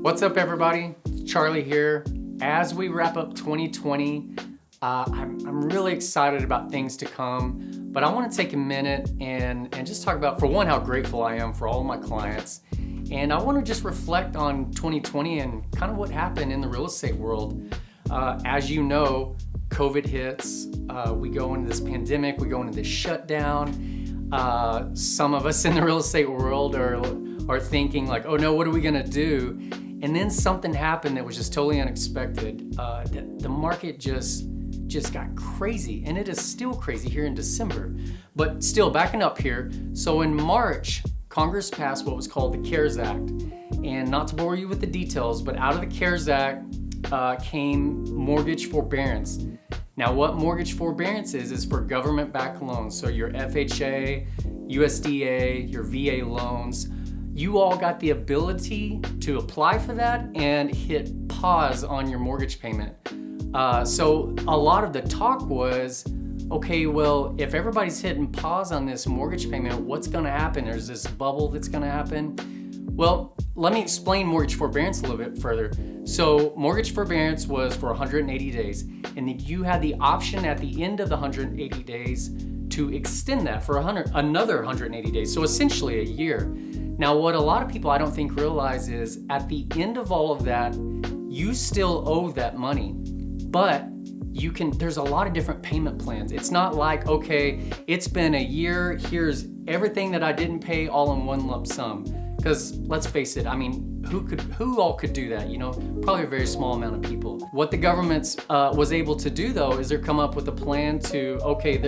What's up, everybody? Charlie here. As we wrap up 2020, I'm really excited about things to come, but I want to take a minute and just talk about, for one, how grateful I am for all of my clients. And I want to just reflect on 2020 and kind of what happened in the real estate world. As you know, COVID hits, we go into this pandemic, we go into this shutdown. Some of us in the real estate world are thinking like, oh no, what are we gonna do? And then something happened that was just totally unexpected. The market just got crazy, and it is still crazy here in December. But still, backing up here, so in March, Congress passed what was called the CARES Act. And not to bore you with the details, but out of the CARES Act came mortgage forbearance. Now, what mortgage forbearance is for government-backed loans. So your FHA, USDA, your VA loans, you all got the ability to apply for that and hit pause on your mortgage payment. So a lot of the talk was, okay, well, if everybody's hitting pause on this mortgage payment, what's gonna happen? There's this bubble that's gonna happen. Well, let me explain mortgage forbearance a little bit further. So mortgage forbearance was for 180 days, and then you had the option at the end of the 180 days to extend that for another 180 days, so essentially a year. Now, what a lot of people I don't think realize is at the end of all of that, you still owe that money, but there's a lot of different payment plans. It's not like, okay, it's been a year, here's everything that I didn't pay all in one lump sum. Because let's face it, I mean, who all could do that? You know, probably a very small amount of people. What the government was able to do though, is they come up with a plan to, okay,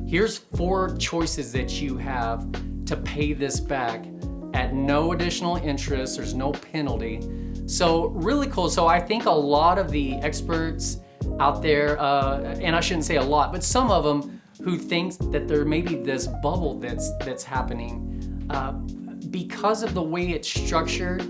here's 4 choices that you have to pay this back at no additional interest, there's no penalty. So really cool. So I think a lot of the experts out there, and I shouldn't say a lot, but some of them who think that there may be this bubble that's happening, because of the way it's structured,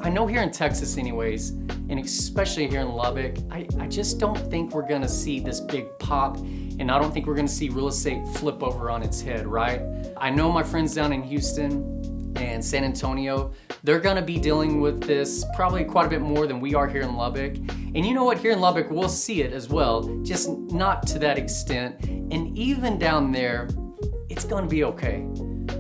I know here in Texas anyways, and especially here in Lubbock, I just don't think we're gonna see this big pop, and I don't think we're gonna see real estate flip over on its head, right? I know my friends down in Houston and San Antonio, they're gonna be dealing with this probably quite a bit more than we are here in Lubbock. And you know what, here in Lubbock, we'll see it as well, just not to that extent. And even down there, it's gonna be okay.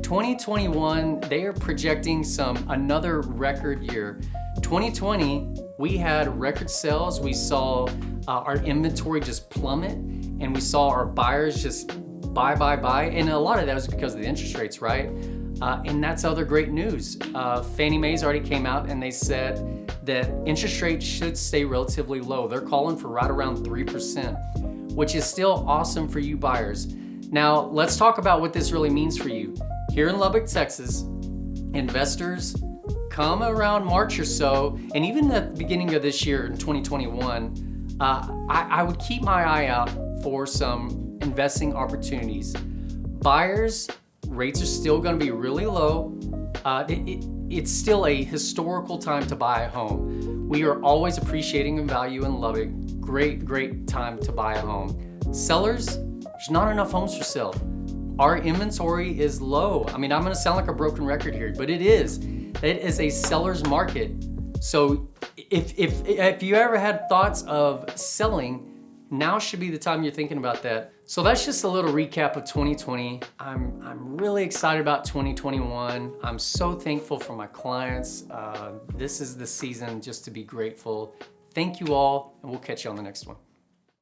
2021, they are projecting another record year. 2020, we had record sales. We saw our inventory just plummet, and we saw our buyers just buy. And a lot of that was because of the interest rates, right? And that's other great news. Fannie Mae's already came out and they said that interest rates should stay relatively low. They're calling for right around 3%, which is still awesome for you buyers. Now, let's talk about what this really means for you. Here in Lubbock, Texas, investors come around March or so, and even at the beginning of this year in 2021, I would keep my eye out for some investing opportunities. Buyers, rates are still gonna be really low. It's still a historical time to buy a home. We are always appreciating in value in Lubbock. Great time to buy a home. Sellers, there's not enough homes for sale. Our inventory is low. I mean, I'm gonna sound like a broken record here, but it is. It is a seller's market. So if you ever had thoughts of selling, now should be the time you're thinking about that. So that's just a little recap of 2020. I'm really excited about 2021. I'm so thankful for my clients. This is the season just to be grateful. Thank you all, and we'll catch you on the next one.